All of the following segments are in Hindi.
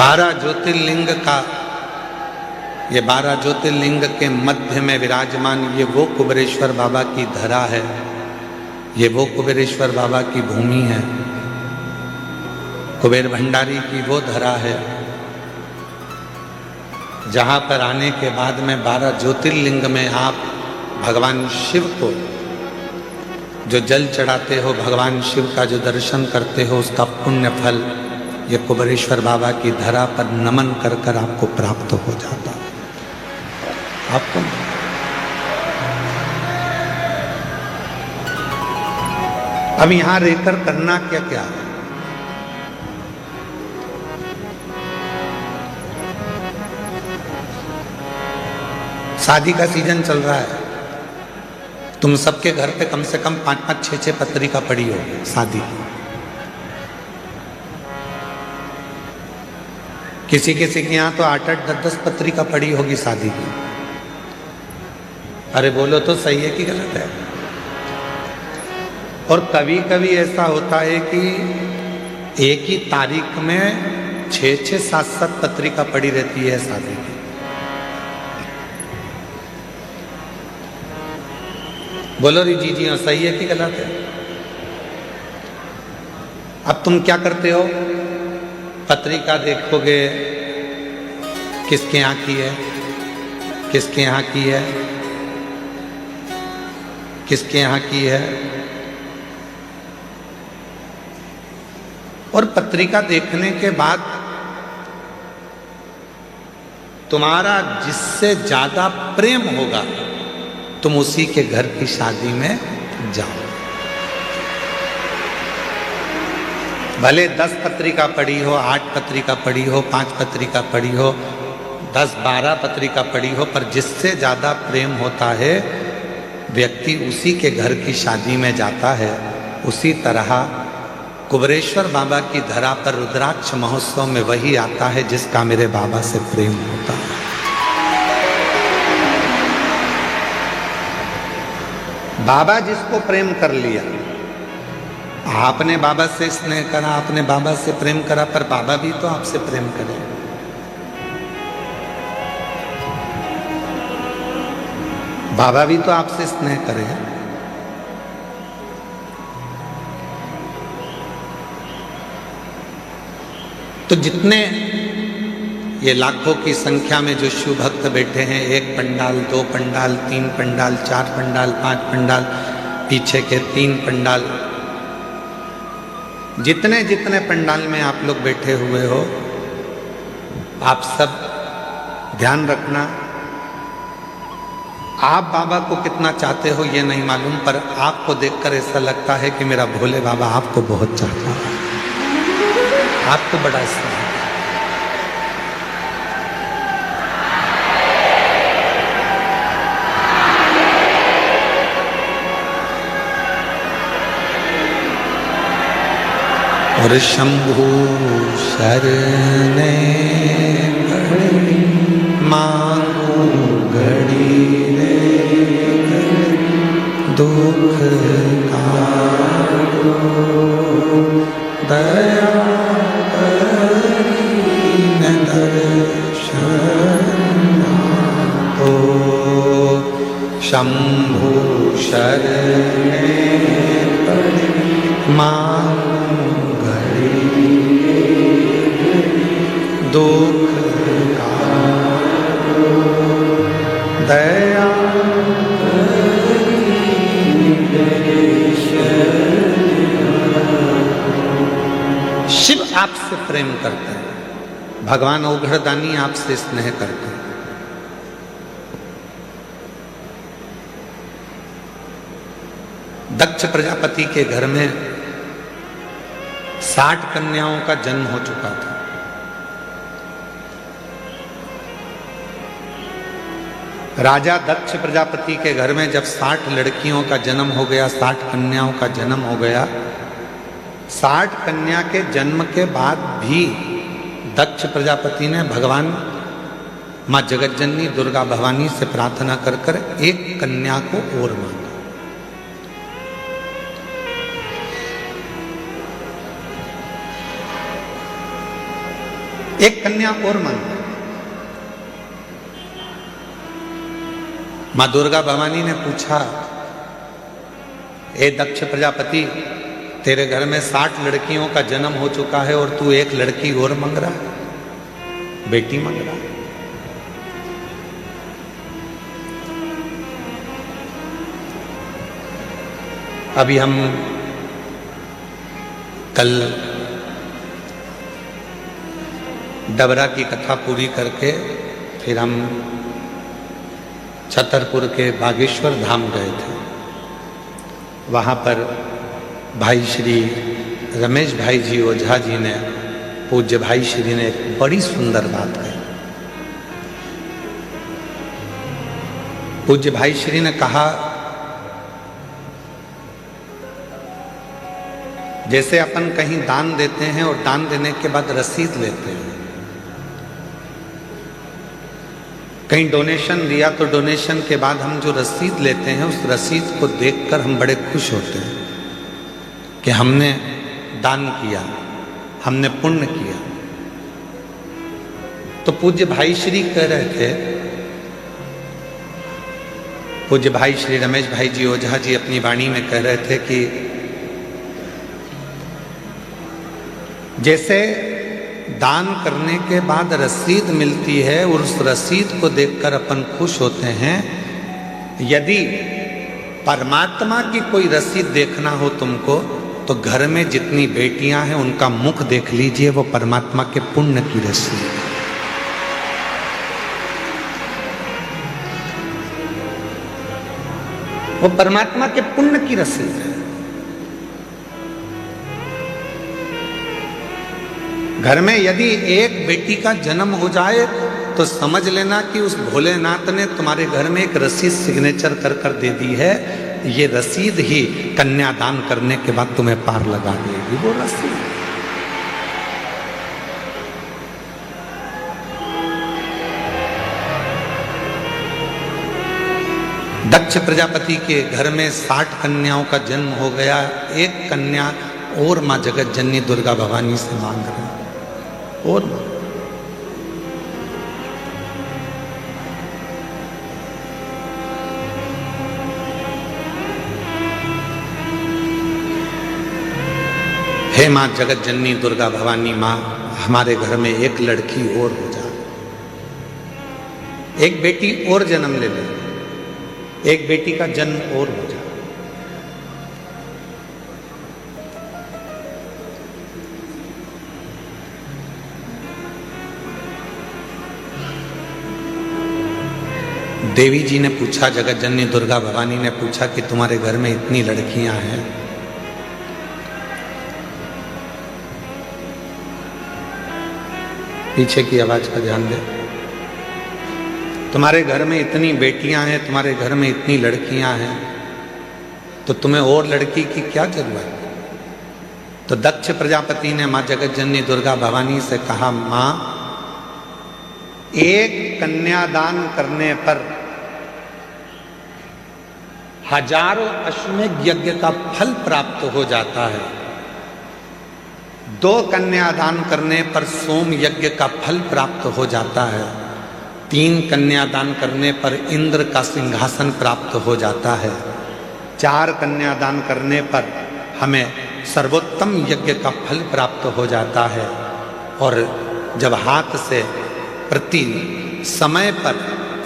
12 ज्योतिर्लिंग का, ये 12 ज्योतिर्लिंग के मध्य में विराजमान ये वो कुबेरेश्वर बाबा की धरा है, ये वो कुबेरेश्वर बाबा की भूमि है, कुबेर भंडारी की वो धरा है जहाँ पर आने के बाद में 12 ज्योतिर्लिंग में आप भगवान शिव को जो जल चढ़ाते हो, भगवान शिव का जो दर्शन करते हो, उसका पुण्य फल ये कुबेरेश्वर बाबा की धरा पर नमन कर कर आपको प्राप्त हो जाता है। आपको अब यहां रहकर करना क्या क्या, शादी का सीजन चल रहा है, तुम सबके घर पे कम से कम 5-5, 6-6 पत्रिका पड़ी हो शादी की। किसी किसी के यहाँ तो 8-8, 10-10 पत्रिका पड़ी होगी शादी की। अरे बोलो तो सही है कि गलत है? और कभी कभी ऐसा होता है कि एक ही तारीख में 6-6, 7-7 पत्रिका पड़ी रहती है शादी की। बोलो री जी हाँ, सही है कि गलत है? अब तुम क्या करते हो, पत्रिका देखोगे किसके यहाँ की है, किसके यहाँ की है, किसके यहाँ की है, और पत्रिका देखने के बाद तुम्हारा जिससे ज्यादा प्रेम होगा तुम उसी के घर की शादी में जाओ। भले 10 पत्रिका पड़ी हो, 8 पत्रिका पड़ी हो, 5 पत्रिका पड़ी हो, 10-12 पत्रिका पड़ी हो, पर जिससे ज्यादा प्रेम होता है व्यक्ति उसी के घर की शादी में जाता है। उसी तरह कुबेरेश्वर बाबा की धरा पर रुद्राक्ष महोत्सव में वही आता है जिसका मेरे बाबा से प्रेम होता है। बाबा जिसको प्रेम कर लिया, आपने बाबा से स्नेह करा, आपने बाबा से प्रेम करा, पर बाबा भी तो आपसे प्रेम करे। बाबा भी तो आपसे स्नेह करे। तो जितने ये लाखों की संख्या में जो शिव भक्त बैठे हैं, 1 पंडाल, 2 पंडाल, 3 पंडाल, 4 पंडाल, 5 पंडाल, पीछे के 3 पंडाल, जितने जितने पंडाल में आप लोग बैठे हुए हो, आप सब ध्यान रखना, आप बाबा को कितना चाहते हो ये नहीं मालूम, पर आपको देखकर ऐसा लगता है कि मेरा भोले बाबा आपको बहुत चाहता है, आपको बड़ा स्नेह। और शंभु शरणे मांगू घड़ी रे, दुख काटो दया करीन दर्शन हो। शंभु शरणे मांगू दुख काटो दया शिव आपसे प्रेम करते हैं, भगवान औघड़दानी आपसे स्नेह करते हैं। दक्ष प्रजापति के घर में 60 कन्याओं का जन्म हो चुका था। राजा दक्ष प्रजापति के घर में जब 60 लड़कियों का जन्म हो गया, 60 कन्याओं का जन्म हो गया, 60 कन्या के जन्म के बाद भी दक्ष प्रजापति ने भगवान माँ जगतजननी दुर्गा भवानी से प्रार्थना कर कर एक कन्या को और मांगा। एक कन्या और मांगी। मां दुर्गा भवानी ने पूछा, ए दक्ष प्रजापति, तेरे घर में 60 लड़कियों का जन्म हो चुका है और तू एक लड़की और मांग रहा है, बेटी मांग रहा है। अभी हम कल डबरा की कथा पूरी करके फिर हम छतरपुर के बागेश्वर धाम गए थे। वहाँ पर भाई श्री रमेश भाई जी ओझा जी ने, पूज्य भाई श्री ने एक बड़ी सुंदर बात कही। पूज्य भाई श्री ने कहा, जैसे अपन कहीं दान देते हैं और दान देने के बाद रसीद लेते हैं, कहीं डोनेशन दिया तो डोनेशन के बाद हम जो रसीद लेते हैं उस रसीद को देखकर हम बड़े खुश होते हैं कि हमने दान किया, हमने पुण्य किया। तो पूज्य भाई श्री कह रहे थे, पूज्य भाई श्री रमेश भाई जी ओझा जी अपनी वाणी में कह रहे थे कि जैसे दान करने के बाद रसीद मिलती है और उस रसीद को देखकर अपन खुश होते हैं, यदि परमात्मा की कोई रसीद देखना हो तुमको तो घर में जितनी बेटियां हैं उनका मुख देख लीजिए, वो परमात्मा के पुण्य की रसीद है। वो परमात्मा के पुण्य की रसीद है। घर में यदि एक बेटी का जन्म हो जाए तो समझ लेना कि उस भोलेनाथ ने तुम्हारे घर में एक रसीद सिग्नेचर कर कर दे दी है। ये रसीद ही कन्यादान करने के बाद तुम्हें पार लगा देगी, वो रसीद। दक्ष प्रजापति के घर में 60 कन्याओं का जन्म हो गया, एक कन्या और मां जगत जननी दुर्गा भवानी से मांग रहे हैं और हे मां जगत जननी दुर्गा भवानी, मां हमारे घर में एक लड़की और हो जाए, एक बेटी और जन्म ले ले, एक बेटी का जन्म और हो जाए। देवी जी ने पूछा, जगत जननी दुर्गा भवानी ने पूछा कि तुम्हारे घर में इतनी लड़कियां हैं, पीछे की आवाज का ध्यान दे, तुम्हारे घर में इतनी बेटियां हैं, तुम्हारे घर में इतनी लड़कियां हैं, तो तुम्हें और लड़की की क्या जरूरत? तो दक्ष प्रजापति ने मां जगत जननी दुर्गा भवानी से कहा, मां एक कन्यादान करने पर हजारों अश्वमेध यज्ञ का फल प्राप्त हो जाता है, 2 कन्यादान करने पर सोम यज्ञ का फल प्राप्त हो जाता है, 3 कन्यादान करने पर इंद्र का सिंहासन प्राप्त हो जाता है, 4 कन्यादान करने पर हमें सर्वोत्तम यज्ञ का फल प्राप्त हो जाता है। और जब हाथ से प्रति समय पर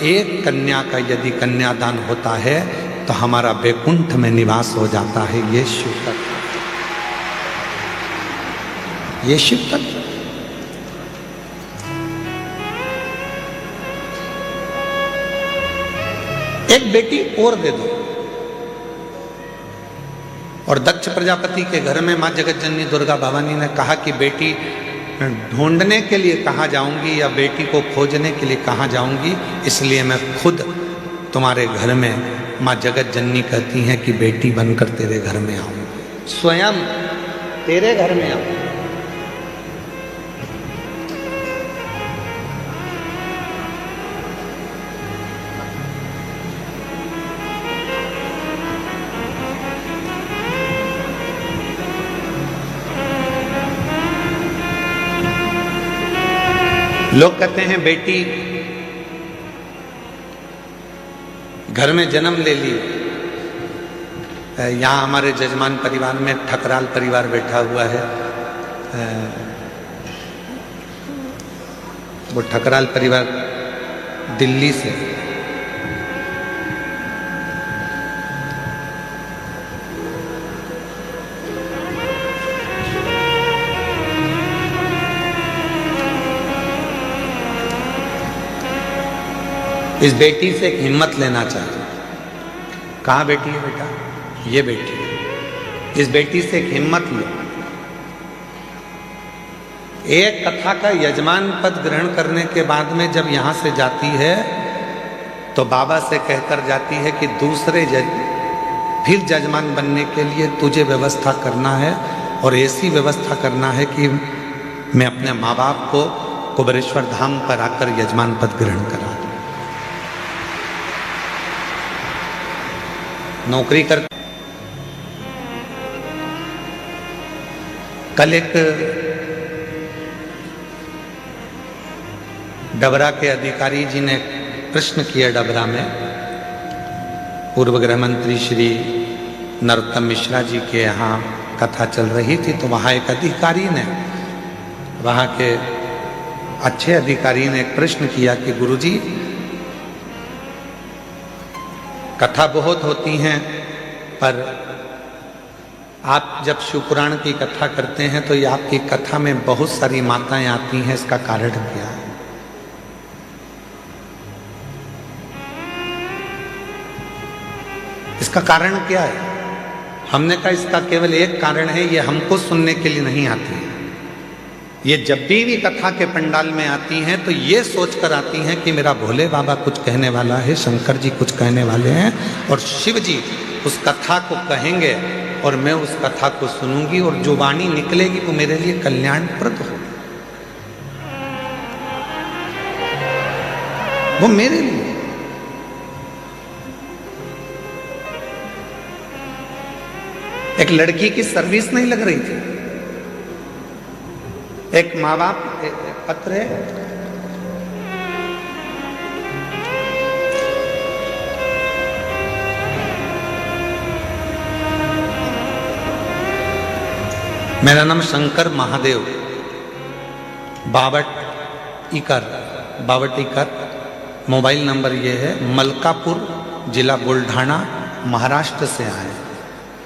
एक कन्या का यदि कन्यादान होता है तो हमारा वैकुंठ में निवास हो जाता है। ये शिव तत्व, ये शिव तत्व। एक बेटी और दे दो। और दक्ष प्रजापति के घर में मां जगत जननी दुर्गा भवानी ने कहा कि बेटी ढूंढने के लिए कहाँ जाऊंगी या बेटी को खोजने के लिए कहाँ जाऊंगी, इसलिए मैं खुद तुम्हारे घर में, मां जगत जननी कहती हैं कि बेटी बनकर तेरे घर में आऊंगी, स्वयं तेरे घर में आऊंगी। लोग कहते हैं बेटी घर में जन्म ले ली। यहाँ हमारे जजमान परिवार में ठकराल परिवार बैठा हुआ है। वो ठकराल परिवार दिल्ली से। इस बेटी से एक हिम्मत लेना चाहिए। कहाँ बेटी है बेटा? ये बेटी है। इस बेटी से एक हिम्मत लो। एक कथा का यजमान पद ग्रहण करने के बाद में जब यहाँ से जाती है तो बाबा से कहकर जाती है कि दूसरे फिर जजमान बनने के लिए तुझे व्यवस्था करना है, और ऐसी व्यवस्था करना है कि मैं अपने माँ बाप को कुबेरेश्वर धाम पर आकर यजमान पद ग्रहण करा दूं। नौकरी कर। कल एक डबरा के अधिकारी जी ने प्रश्न किया डबरा में, पूर्व गृह मंत्री श्री नरोत्तम मिश्रा जी के यहाँ कथा चल रही थी, तो वहाँ एक अधिकारी ने, वहाँ के अच्छे अधिकारी ने एक प्रश्न किया कि गुरुजी कथा बहुत होती हैं, पर आप जब शिवपुराण की कथा करते हैं तो ये आपकी कथा में बहुत सारी माताएं आती हैं, इसका कारण क्या है? इसका कारण क्या है? हमने कहा इसका केवल एक कारण है, ये हमको सुनने के लिए नहीं आती है। ये जब भी कथा के पंडाल में आती हैं तो ये सोचकर आती हैं कि मेरा भोले बाबा कुछ कहने वाला है, शंकर जी कुछ कहने वाले हैं, और शिव जी उस कथा को कहेंगे और मैं उस कथा को सुनूंगी, और जो वाणी निकलेगी वो मेरे लिए कल्याणप्रद होगी, वो मेरे लिए। एक लड़की की सर्विस नहीं लग रही थी। एक माँ बाप पत्र है, मेरा नाम शंकर महादेव, बावट इकर, मोबाइल नंबर ये है, मलकापुर जिला बुल्ढाना महाराष्ट्र से आए।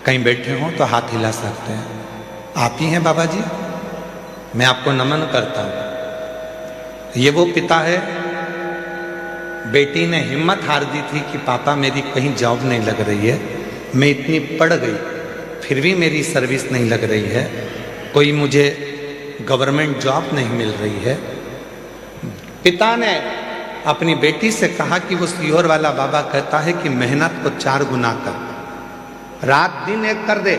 कहीं बैठे हों तो हाथ हिला सकते हैं। आप ही हैं बाबा जी? मैं आपको नमन करता हूं। ये वो पिता है, बेटी ने हिम्मत हार दी थी कि पापा मेरी कहीं जॉब नहीं लग रही है, मैं इतनी पढ़ गई फिर भी मेरी सर्विस नहीं लग रही है, कोई मुझे गवर्नमेंट जॉब नहीं मिल रही है। पिता ने अपनी बेटी से कहा कि वो सीहोर वाला बाबा कहता है कि मेहनत को 4 गुना कर, रात दिन एक कर दे,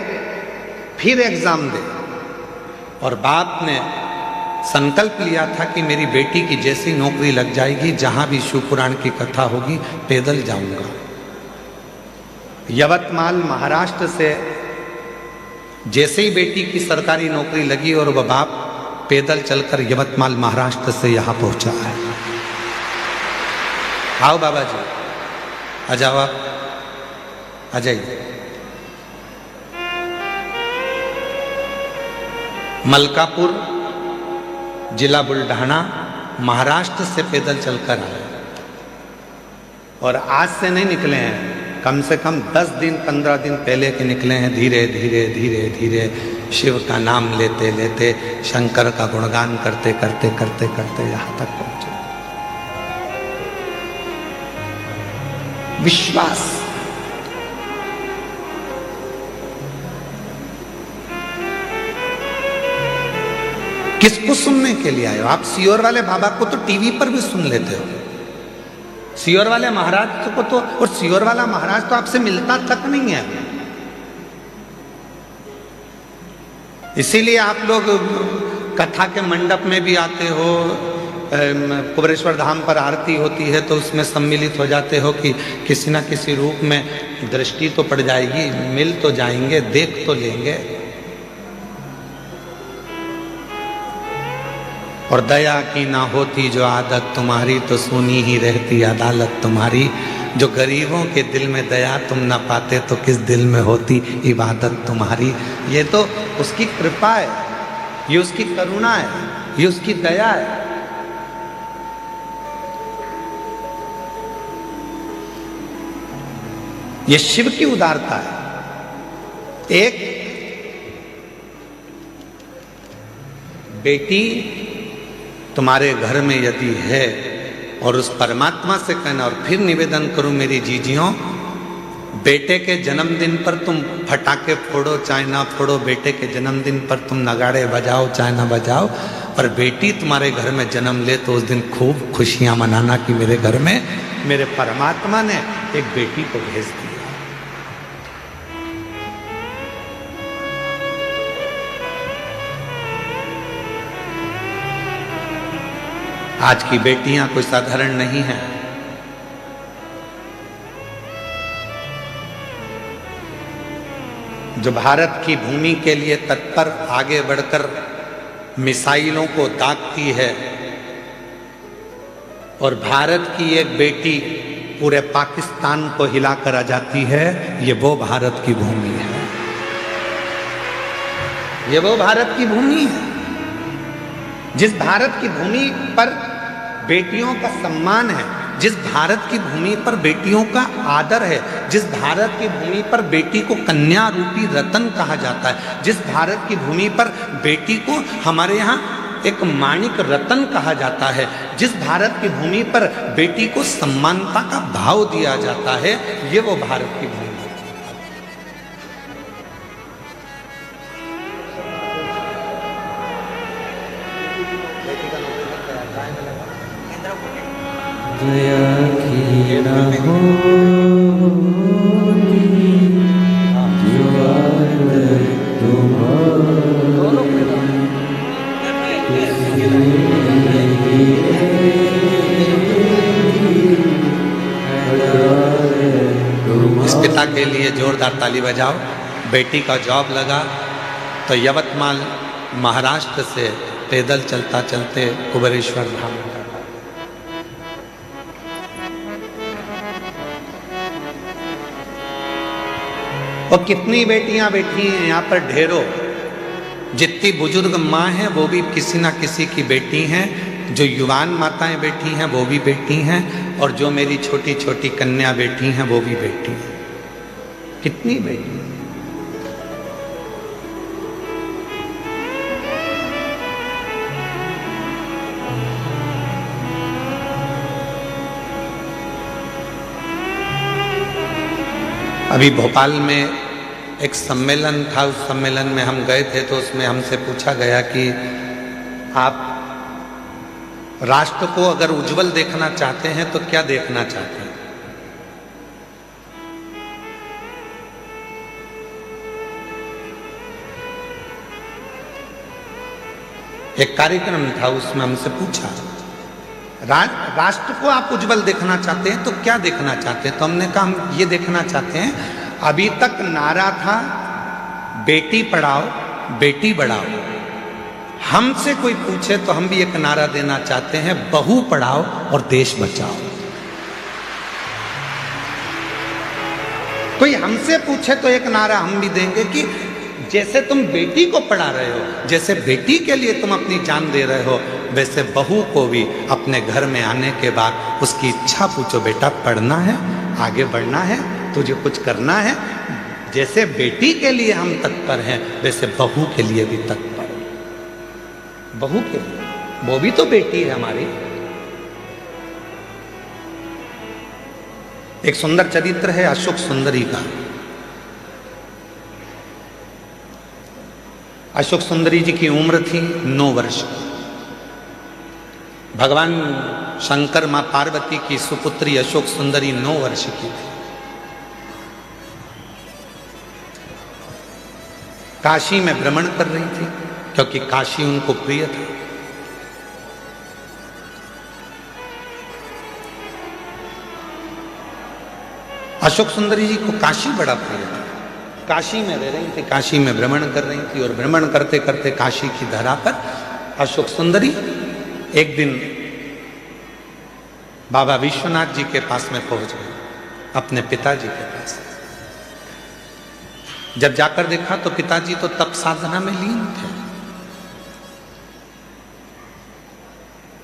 फिर एग्जाम दे। और बाप ने संकल्प लिया था कि मेरी बेटी की जैसी नौकरी लग जाएगी, जहां भी शिवपुराण की कथा होगी पैदल जाऊंगा। यवतमाल महाराष्ट्र से जैसे ही बेटी की सरकारी नौकरी लगी और वह बाप पैदल चलकर यवतमाल महाराष्ट्र से यहां पहुंचा है। आओ बाबा जी, आ जाओ, आप आ जाइए। मलकापुर जिला बुल्ढाना महाराष्ट्र से पैदल चलकर आए, और आज से नहीं निकले हैं, कम से कम 10 दिन 15 दिन पहले के निकले हैं। धीरे धीरे धीरे धीरे शिव का नाम लेते लेते, शंकर का गुणगान करते करते करते करते यहां तक पहुंचे। विश्वास, किसको सुनने के लिए आए हो? आप सीहोर वाले बाबा को तो टीवी पर भी सुन लेते हो, सीहोर वाले महाराज को तो, और सीहोर वाला महाराज तो आपसे मिलता तक नहीं है। इसीलिए आप लोग कथा के मंडप में भी आते हो, कुबेरेश्वर धाम पर आरती होती है तो उसमें सम्मिलित हो जाते हो कि किसी न किसी रूप में दृष्टि तो पड़ जाएगी, मिल तो जाएंगे, देख तो लेंगे। और दया की ना होती जो आदत तुम्हारी तो सुनी ही रहती अदालत तुम्हारी। जो गरीबों के दिल में दया तुम ना पाते तो किस दिल में होती इबादत तुम्हारी। ये तो उसकी कृपा है, ये उसकी करुणा है, ये उसकी दया है। ये शिव की उदारता है। एक बेटी तुम्हारे घर में यदि है और उस परमात्मा से कहना, और फिर निवेदन करूं मेरी जीजियों, बेटे के जन्मदिन पर तुम फटाके फोड़ो चाहे ना फोड़ो, बेटे के जन्मदिन पर तुम नगाड़े बजाओ चाहे ना बजाओ, पर बेटी तुम्हारे घर में जन्म ले तो उस दिन खूब खुशियां मनाना कि मेरे घर में मेरे परमात्मा ने एक बेटी को भेज दिया। आज की बेटियां कोई साधारण नहीं है। जो भारत की भूमि के लिए तत्पर आगे बढ़कर मिसाइलों को दागती है, और भारत की एक बेटी पूरे पाकिस्तान को हिलाकर आ जाती है, ये वो भारत की भूमि है। ये वो भारत की भूमि है जिस भारत की भूमि पर बेटियों का सम्मान है, जिस भारत की भूमि पर बेटियों का आदर है, जिस भारत की भूमि पर बेटी को कन्या रूपी रतन कहा जाता है, जिस भारत की भूमि पर बेटी को हमारे यहाँ एक माणिक रतन कहा जाता है, जिस भारत की भूमि पर बेटी को सम्मानता का भाव दिया जाता है, ये वो भारत की भूमि है। दया की ना हो जो आदत इस पिता के लिए जोरदार ताली बजाओ। बेटी का जॉब लगा तो यवतमाल महाराष्ट्र से पैदल चलता चलते कुबेरेश्वर धाम। और कितनी बेटियां बैठी हैं यहाँ पर ढेरों। जितनी बुजुर्ग माँ हैं वो भी किसी ना किसी की बेटी हैं, जो युवान माताएं बैठी हैं वो भी बेटी हैं, और जो मेरी छोटी छोटी कन्या बैठी हैं वो भी बेटी हैं। कितनी बेटी। अभी भोपाल में एक सम्मेलन था, उस सम्मेलन में हम गए थे, तो उसमें हमसे पूछा गया कि आप राष्ट्र को अगर उज्जवल देखना चाहते हैं तो क्या देखना चाहते हैं। एक कार्यक्रम था, उसमें हमसे पूछा राष्ट्र को आप उज्जवल देखना चाहते हैं तो क्या देखना चाहते हैं। तो हमने कहा हम ये देखना चाहते हैं, अभी तक नारा था बेटी पढ़ाओ बेटी बढ़ाओ, हमसे कोई पूछे तो हम भी एक नारा देना चाहते हैं, बहू पढ़ाओ और देश बचाओ। कोई हमसे पूछे तो एक नारा हम भी देंगे कि जैसे तुम बेटी को पढ़ा रहे हो, जैसे बेटी के लिए तुम अपनी जान दे रहे हो, वैसे बहू को भी अपने घर में आने के बाद उसकी इच्छा पूछो, बेटा पढ़ना है, आगे बढ़ना है, तुझे कुछ करना है। जैसे बेटी के लिए हम तत्पर हैं वैसे बहू के लिए भी तत्पर। बहू के लिए, वो भी तो बेटी है हमारी। एक सुंदर चरित्र है अशोक सुंदरी का। अशोक सुंदरी जी की उम्र थी 9 वर्ष। भगवान शंकर मां पार्वती की सुपुत्री अशोक सुंदरी 9 वर्ष की थी। काशी में भ्रमण कर रही थी क्योंकि काशी उनको प्रिय था। अशोक सुंदरी जी को काशी बड़ा प्रिय था। काशी में रह रही थी, काशी में भ्रमण कर रही थी, और भ्रमण करते करते काशी की धरा पर अशोक सुंदरी एक दिन बाबा विश्वनाथ जी के पास में पहुंच गए, अपने पिताजी के पास। जब जाकर देखा तो पिताजी तो तप साधना में लीन थे।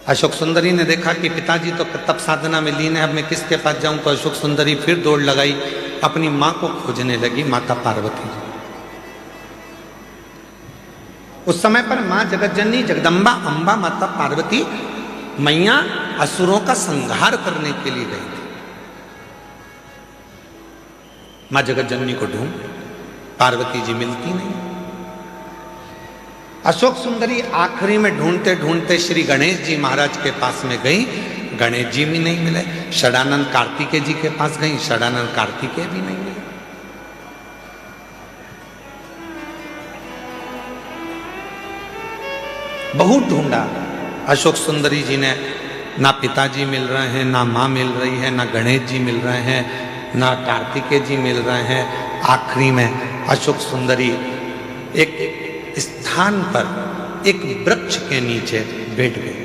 अशोक सुंदरी ने देखा कि पिताजी तो तप साधना में लीन है, अब मैं किसके पास जाऊं? तो अशोक सुंदरी फिर दौड़ लगाई, अपनी मां को खोजने लगी, माता पार्वती जी। उस समय पर मां जगतजननी जगदम्बा अंबा माता पार्वती मैया असुरों का संहार करने के लिए गई थी। मां जगतजननी को ढूंढ, पार्वती जी मिलती नहीं। अशोक सुंदरी आखिरी में ढूंढते ढूंढते श्री गणेश जी महाराज के पास में गई, गणेश जी भी नहीं मिले। षडानंद कार्तिकेय जी के पास गई, षडानंद कार्तिकेय भी नहीं मिले। बहुत ढूंढा अशोक सुंदरी जी ने, ना पिताजी मिल रहे हैं, ना मां मिल रही है, ना गणेश जी मिल रहे हैं, ना कार्तिकेय जी मिल रहे हैं। आखिरी में अशोक सुंदरी एक स्थान पर एक वृक्ष के नीचे बैठ गई,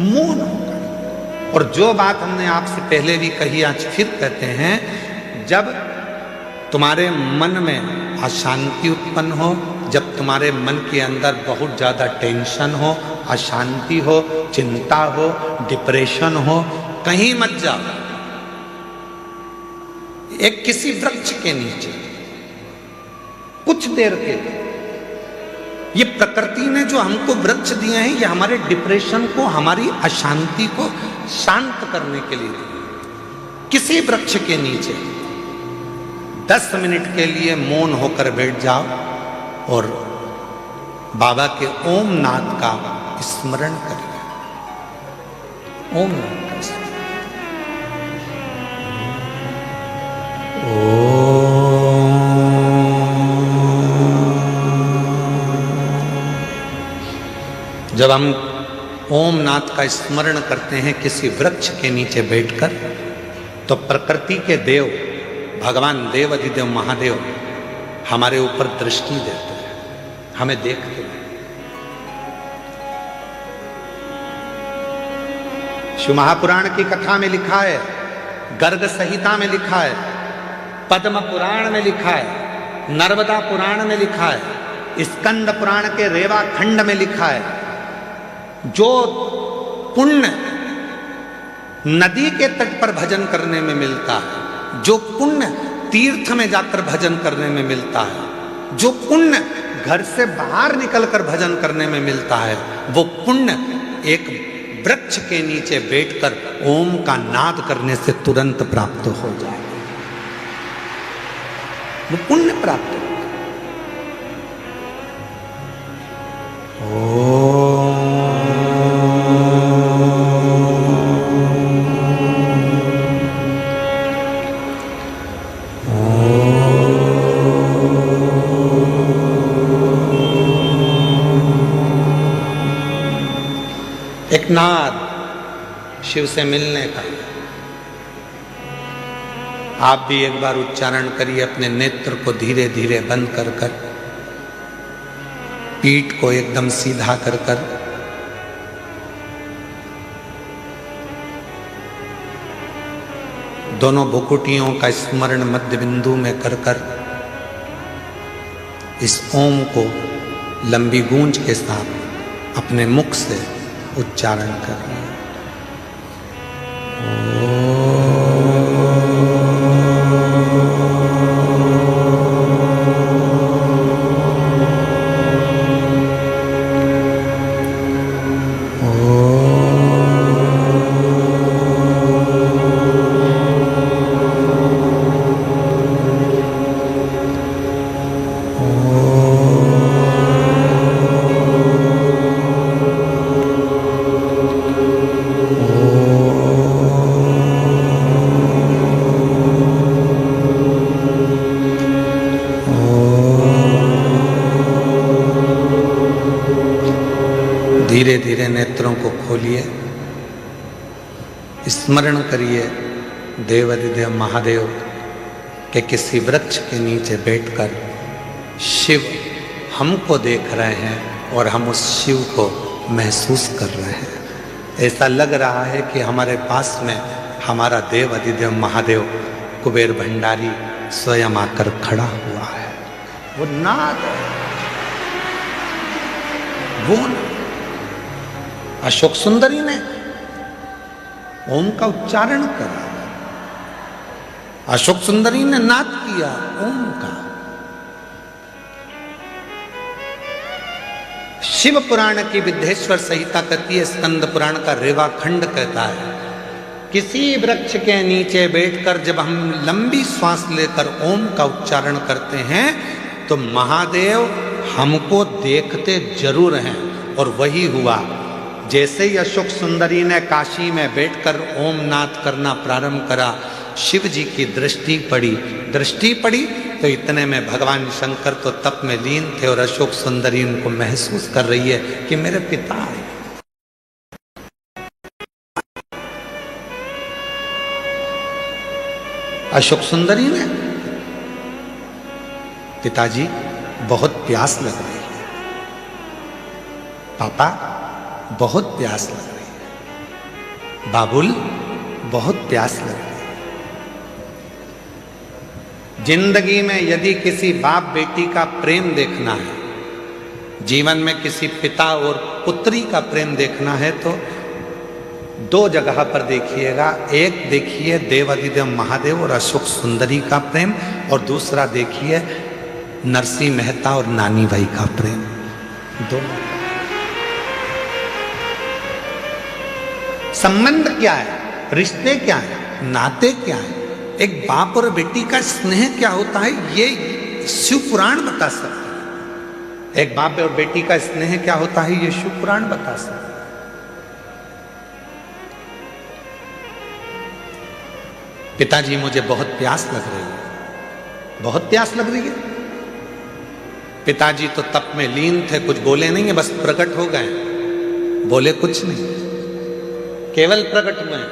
मौन होकर। और जो बात हमने आपसे पहले भी कही, आज फिर कहते हैं, जब तुम्हारे मन में अशांति उत्पन्न हो, जब तुम्हारे मन के अंदर बहुत ज़्यादा टेंशन हो, अशांति हो, चिंता हो, डिप्रेशन हो, कहीं मत जाओ। एक किसी वृक्ष के नीचे कुछ देर के लिए, ये प्रकृति ने जो हमको वृक्ष दिए हैं, ये हमारे डिप्रेशन को, हमारी अशांति को शांत करने के लिए दिए। किसी वृक्ष के नीचे 10 मिनट के लिए मौन होकर बैठ जाओ और बाबा के ओम नाद का स्मरण करिए। ओम नाद का स्मरण। जब हम ओम नाद का स्मरण करते हैं किसी वृक्ष के नीचे बैठकर, तो प्रकृति के देव भगवान देव अधिदेव महादेव हमारे ऊपर दृष्टि देते हैं, हमें देखते हैं। शिव महापुराण की कथा में लिखा है, गर्ग संहिता में लिखा है, पद्म पुराण में लिखा है, नर्मदा पुराण में लिखा है, स्कंद पुराण के रेवा खंड में लिखा है, जो पुण्य नदी के तट पर भजन करने में मिलता है, जो पुण्य तीर्थ में जाकर भजन करने में मिलता है, जो पुण्य घर से बाहर निकलकर भजन करने में मिलता है, वो पुण्य एक वृक्ष के नीचे बैठकर ओम का नाद करने से तुरंत प्राप्त हो जाए। वो पुण्य प्राप्त हो। एक नाद शिव से मिलने का। आप भी एक बार उच्चारण करिए, अपने नेत्र को धीरे धीरे बंद कर कर, पीठ को एकदम सीधा कर कर, दोनों भुकुटियों का स्मरण मध्य बिंदु में कर कर इस ओम को लंबी गूंज के साथ अपने मुख से उच्चारण करिए। धीरे धीरे नेत्रों को खोलिए, स्मरण करिए देवाधिदेव महादेव के किसी वृक्ष के नीचे बैठकर शिव हमको देख रहे हैं और हम उस शिव को महसूस कर रहे हैं। ऐसा लग रहा है कि हमारे पास में हमारा देव अधिदेव महादेव कुबेर भंडारी स्वयं आकर खड़ा हुआ है। वो नाद है, वो अशोक सुंदरी ने ओम का उच्चारण करा, अशोक सुंदरी ने नाद किया ओम का। शिव पुराण की विद्येश्वर संहिता कहती है, स्कंद पुराण का रेवा खंड कहता है, किसी वृक्ष के नीचे बैठकर जब हम लंबी श्वास लेकर ओम का उच्चारण करते हैं तो महादेव हमको देखते जरूर हैं। और वही हुआ, जैसे ही अशोक सुंदरी ने काशी में बैठकर ओम नाद करना प्रारंभ करा, शिव जी की दृष्टि पड़ी तो इतने में भगवान शंकर तो तप में लीन थे और अशोक सुंदरी उनको महसूस कर रही है कि मेरे पिता आए। अशोक सुंदरी ने, पिताजी बहुत प्यास लग रही है, पापा बहुत प्यास लग रही है, बाबुल बहुत प्यास लग रही है। जिंदगी में यदि किसी बाप बेटी का प्रेम देखना है, जीवन में किसी पिता और पुत्री का प्रेम देखना है तो दो जगह पर देखिएगा। एक देखिए देवाधिदेव महादेव और अशोक सुंदरी का प्रेम, और दूसरा देखिए नरसिंह मेहता और नानी भाई का प्रेम। दोनों संबंध क्या है, रिश्ते क्या है, नाते क्या है, एक बाप और बेटी का स्नेह क्या होता है, ये शिव पुराण बता सकता है। एक बाप और बेटी का स्नेह क्या होता है, ये शिव पुराण बता सकता है। पिताजी मुझे बहुत प्यास लग रही है, बहुत प्यास लग रही है। पिताजी तो तप में लीन थे, कुछ बोले नहीं है, बस प्रकट हो गए, बोले कुछ नहीं, केवल प्रकट हुए।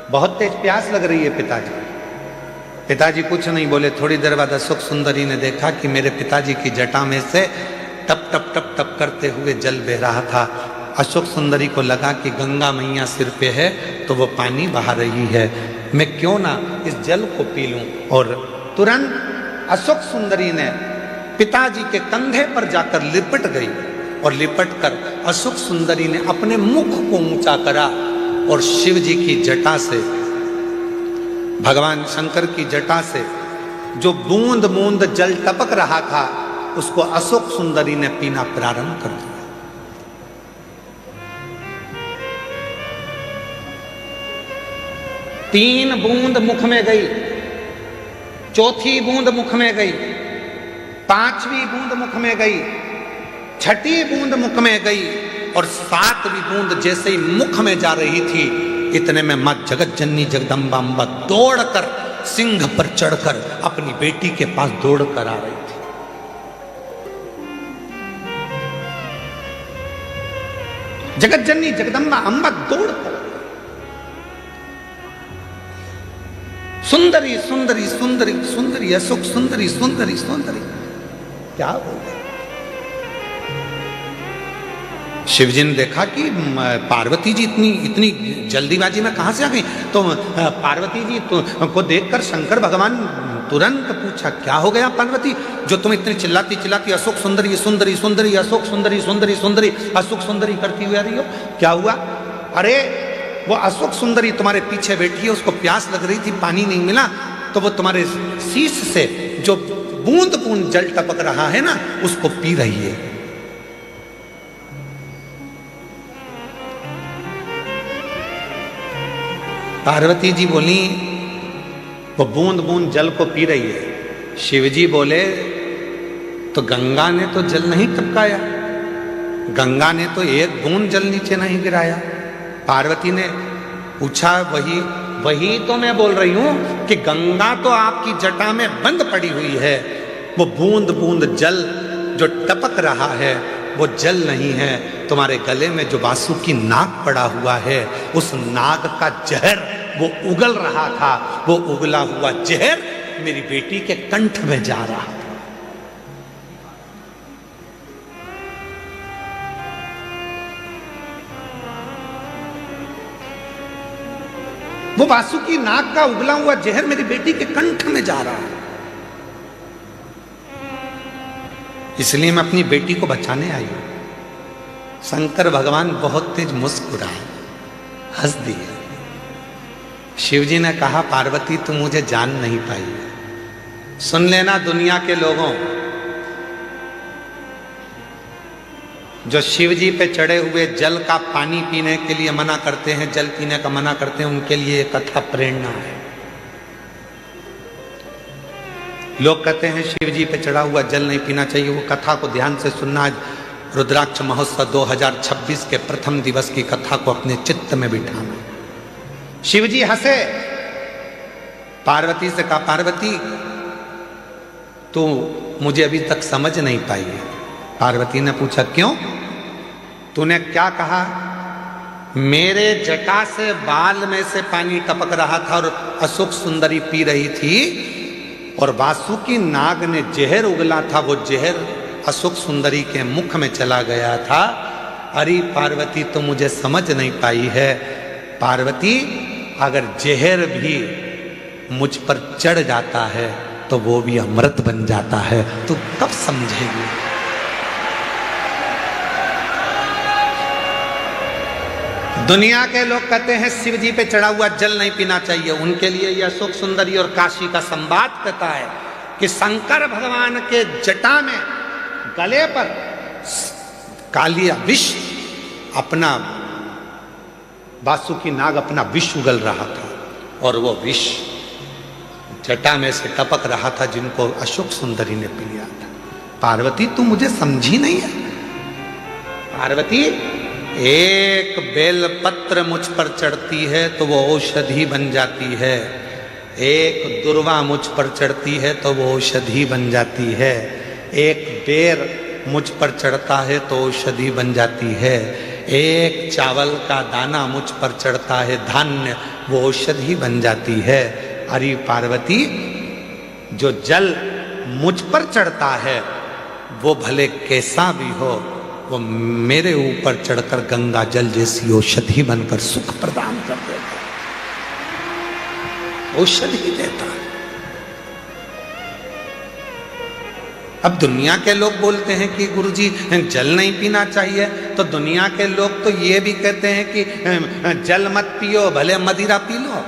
बहुत तेज प्यास लग रही है पिताजी। पिताजी कुछ नहीं बोले। थोड़ी देर बाद अशोक सुंदरी ने देखा कि मेरे पिताजी की जटा में से टप टप टप टप करते हुए जल बह रहा था। अशोक सुंदरी को लगा कि गंगा मैया सिर पे है तो वो पानी बहा रही है, मैं क्यों ना इस जल को पी लूं। और तुरंत अशोक सुंदरी ने पिताजी के कंधे पर जाकर लिपट गई और लिपट कर अशोक सुंदरी ने अपने मुख को ऊंचा करा और शिव जी की जटा से, भगवान शंकर की जटा से जो बूंद बूंद जल टपक रहा था उसको अशोक सुंदरी ने पीना प्रारंभ कर दिया। तीन बूंद मुख में गई, चौथी बूंद मुख में गई, पांचवी बूंद मुख में गई, छठी बूंद मुख में गई और सातवीं बूंद जैसे ही मुख में जा रही थी इतने में मां जगत जननी जगदम्बा अम्बा दौड़कर सिंह पर चढ़कर अपनी बेटी के पास दौड़कर आ रही थी। जगत जननी जगदम्बा अम्बा दौड़कर, सुंदरी सुंदरी सुंदरी सुंदरी अशोक सुंदरी सुंदरी सुंदरी, क्या बोल रहे। शिवजी ने देखा कि पार्वती जी इतनी जल्दीबाजी में कहां से आ गई, तो पार्वती जी को देखकर शंकर भगवान तुरंत पूछा, क्या हो गया पार्वती, जो तुम इतनी चिल्लाती चिल्लाती अशोक सुंदरी सुंदरी सुंदरी अशोक सुंदरी सुंदरी सुंदरी अशोक सुंदरी करती हुई आ रही हो, क्या हुआ। अरे वो अशोक सुंदरी तुम्हारे पीछे बैठी है, उसको प्यास लग रही थी, पानी नहीं मिला, तो वो तुम्हारे शीश से जो बूंद बूंद जल टपक रहा है ना उसको पी रही है। पार्वती जी बोली वो बूंद बूंद जल को पी रही है। शिवजी बोले तो गंगा ने तो जल नहीं टपकाया, गंगा ने तो एक बूंद जल नीचे नहीं गिराया। पार्वती ने पूछा, वही तो मैं बोल रही हूं कि गंगा तो आपकी जटा में बंद पड़ी हुई है, वो बूंद बूंद जल जो टपक रहा है वो जल नहीं है, तुम्हारे गले में जो वासुकी नाग पड़ा हुआ है उस नाग का जहर वो उगल रहा था, वो उगला हुआ जहर मेरी बेटी के कंठ में जा रहा था। वो वासुकी नाग का उगला हुआ जहर मेरी बेटी के कंठ में जा रहा है, इसलिए मैं अपनी बेटी को बचाने आई हूं। शंकर भगवान बहुत तेज मुस्कुराए, हंस दिए। शिवजी ने कहा, पार्वती तुम मुझे जान नहीं पाई। सुन लेना दुनिया के लोगों, जो शिवजी पे चढ़े हुए जल का पानी पीने के लिए मना करते हैं, जल पीने का मना करते हैं, उनके लिए कथा प्रेरणा है। लोग कहते हैं शिवजी पे चढ़ा हुआ जल नहीं पीना चाहिए, वो कथा को ध्यान से सुनना। आज रुद्राक्ष महोत्सव 2026 के प्रथम दिवस की कथा को अपने चित्त में बिठाना। शिवजी हंसे, पार्वती से कहा, पार्वती तू मुझे अभी तक समझ नहीं पाई है। पार्वती ने पूछा, क्यों? तूने क्या कहा? मेरे जटा से बाल में से पानी टपक रहा था और अशोक सुंदरी पी रही थी, और वासुकी नाग ने जहर उगला था, वो जहर अशोक सुंदरी के मुख में चला गया था। अरे पार्वती तो मुझे समझ नहीं पाई है। पार्वती, अगर जहर भी मुझ पर चढ़ जाता है तो वो भी अमृत बन जाता है, तू कब समझेगी? दुनिया के लोग कहते हैं शिव जी पे चढ़ा हुआ जल नहीं पीना चाहिए, उनके लिए यह अशोक सुंदरी और काशी का संवाद कहता है कि शंकर भगवान के जटा में गले पर कालिया विष अपना, वासुकी नाग अपना विष उगल रहा था और वो विष जटा में से टपक रहा था, जिनको अशोक सुंदरी ने पी लिया था। पार्वती तू मुझे समझी नहीं है। पार्वती, एक बेलपत्र मुझ पर चढ़ती है तो वो औषधि बन जाती है, एक दुर्वा मुझ पर चढ़ती है तो वो औषधि बन जाती है, एक बेर मुझ पर चढ़ता है तो औषधि बन जाती है, एक चावल का दाना मुझ पर चढ़ता है धान्य, वो औषधि बन जाती है। अरे पार्वती, जो जल मुझ पर चढ़ता है वो भले कैसा भी हो, वो मेरे ऊपर चढ़कर गंगा जल जैसी औषधि बनकर सुख प्रदान कर देता है, औषधि देता है। अब दुनिया के लोग बोलते हैं कि गुरुजी जल नहीं पीना चाहिए, तो दुनिया के लोग तो ये भी कहते हैं कि जल मत पियो, भले मदिरा पी लो।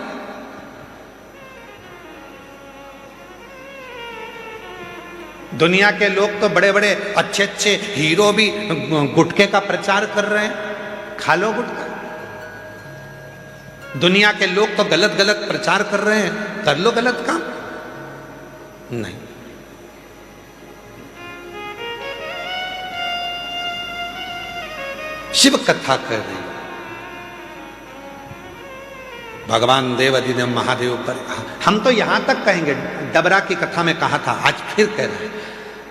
दुनिया के लोग तो बड़े बड़े अच्छे अच्छे हीरो भी गुटखे का प्रचार कर रहे हैं, खा लो गुटखा। दुनिया के लोग तो गलत गलत प्रचार कर रहे हैं, कर लो गलत काम। नहीं, शिव कथा कर रहे हैं, भगवान देव अधिदेव महादेव पर। हम तो यहां तक कहेंगे, डबरा की कथा में कहा था, आज फिर कह रहे हैं,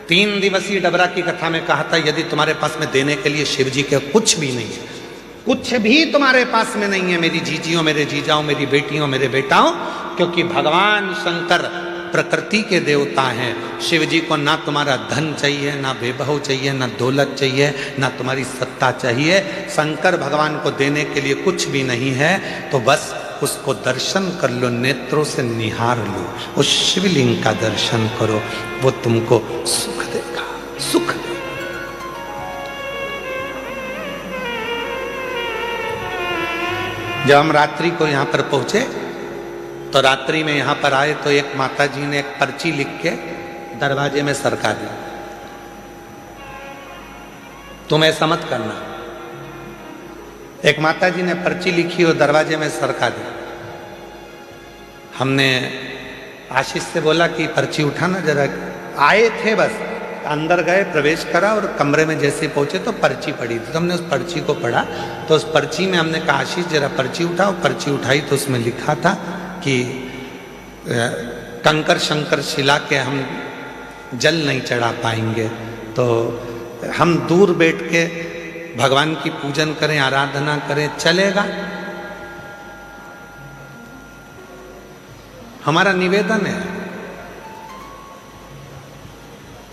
3 दिवसीय डबरा की कथा में कहा था, यदि तुम्हारे पास में देने के लिए शिव जी के कुछ भी नहीं है, कुछ भी तुम्हारे पास में नहीं है मेरी जीजियों, मेरे जीजाओं, मेरी बेटियों, मेरे बेटाओं, क्योंकि भगवान शंकर प्रकृति के देवता हैं। शिव जी को ना तुम्हारा धन चाहिए, ना वैभव चाहिए, ना दौलत चाहिए, ना तुम्हारी सत्ता चाहिए। शंकर भगवान को देने के लिए कुछ भी नहीं है, तो बस उसको दर्शन कर लो, नेत्रों से निहार लो, उस शिवलिंग का दर्शन करो, वो तुमको सुख देगा, सुख देगा। जब हम रात्रि को यहां पर पहुंचे तो रात्रि में यहां पर आए तो एक माता जी ने एक पर्ची लिख के दरवाजे में सरका दी, तुम ऐसा मत करना। एक माता जी ने पर्ची लिखी और दरवाजे में सरका दी। हमने आशीष से बोला कि पर्ची उठाना जरा। आए थे, बस अंदर गए, प्रवेश करा और कमरे में जैसे पहुंचे तो पर्ची पड़ी थी, तो हमने उस पर्ची को पढ़ा। तो उस पर्ची में हमने कहा, आशीष जरा पर्ची उठाओ। पर्ची उठाई तो उसमें लिखा था कि कंकर शंकर शिला के हम जल नहीं चढ़ा पाएंगे, तो हम दूर बैठ के भगवान की पूजन करें, आराधना करें, चलेगा? हमारा निवेदन है,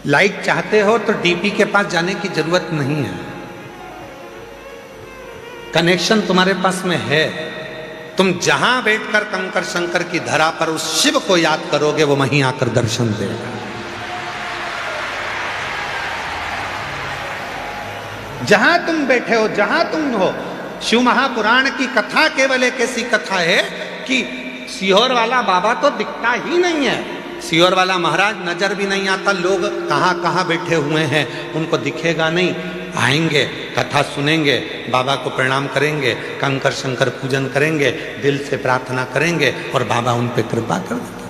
लाइक चाहते हो तो डीपी के पास जाने की जरूरत नहीं है, कनेक्शन तुम्हारे पास में है। तुम जहां बैठकर कंकर शंकर की धरा पर उस शिव को याद करोगे, वो वहीं आकर दर्शन देगा। जहां तुम बैठे हो, जहां तुम हो। शिव महापुराण की कथा केवल एक ऐसी कथा है कि सीहोर वाला बाबा तो दिखता ही नहीं है, सीहोर वाला महाराज नजर भी नहीं आता, लोग कहाँ कहाँ बैठे हुए हैं उनको दिखेगा नहीं। आएंगे, कथा सुनेंगे, बाबा को प्रणाम करेंगे, कंकर शंकर पूजन करेंगे, दिल से प्रार्थना करेंगे और बाबा उन पे कृपा कर देंगे।